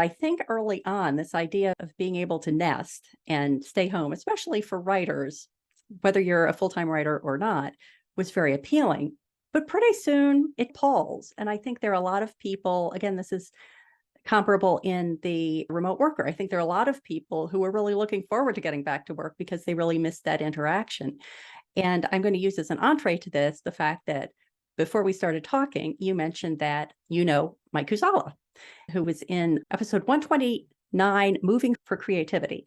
I think early on, this idea of being able to nest and stay home, especially for writers, whether you're a full-time writer or not, was very appealing. But pretty soon it palls. And I think there are a lot of people, again, this is comparable in the remote worker. I think there are a lot of people who are really looking forward to getting back to work because they really missed that interaction. And I'm going to use as an entree to this the fact that before we started talking, you mentioned that you know Mike Kuzala, who was in episode 129, Moving for Creativity.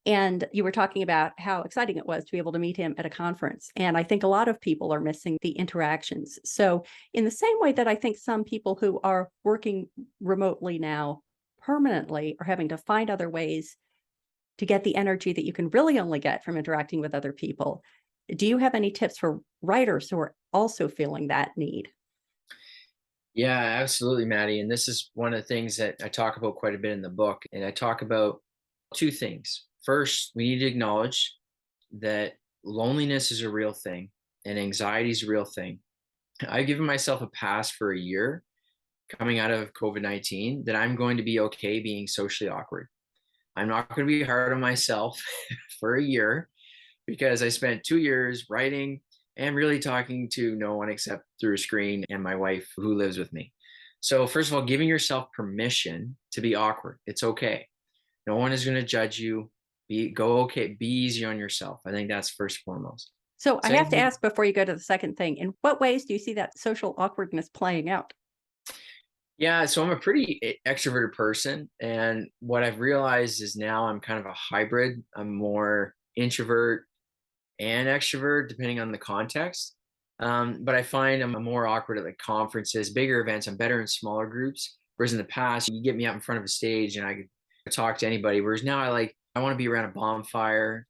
And you were talking about how exciting it was to be able to meet him at a conference. And I think a lot of people are missing the interactions. So, in the same way that I think some people who are working remotely now permanently are having to find other ways to get the energy that you can really only get from interacting with other people, do you have any tips for writers who are also feeling that need? Yeah, absolutely, Maddie. And this is one of the things that I talk about quite a bit in the book. And I talk about two things. First, we need to acknowledge that loneliness is a real thing and anxiety is a real thing. I've given myself a pass for a year coming out of COVID-19 that I'm going to be okay being socially awkward. I'm not going to be hard on myself for a year because I spent 2 years writing and really talking to no one except through a screen and my wife who lives with me. So, first of all, giving yourself permission to be awkward. It's okay. No one is going to judge you. Be easy on yourself. I think that's first and foremost. So, I have Second to thing, ask before you go to the second thing, in what ways do you see that social awkwardness playing out? yeah, so I'm a pretty extroverted person. And what I've realized is now I'm kind of a hybrid. I'm more introvert and extrovert depending on the context. But I find I'm more awkward at like conferences, bigger events. I'm better in smaller groups. Whereas in the past, you get me out in front of a stage and I could talk to anybody. Whereas now I want to be around a bonfire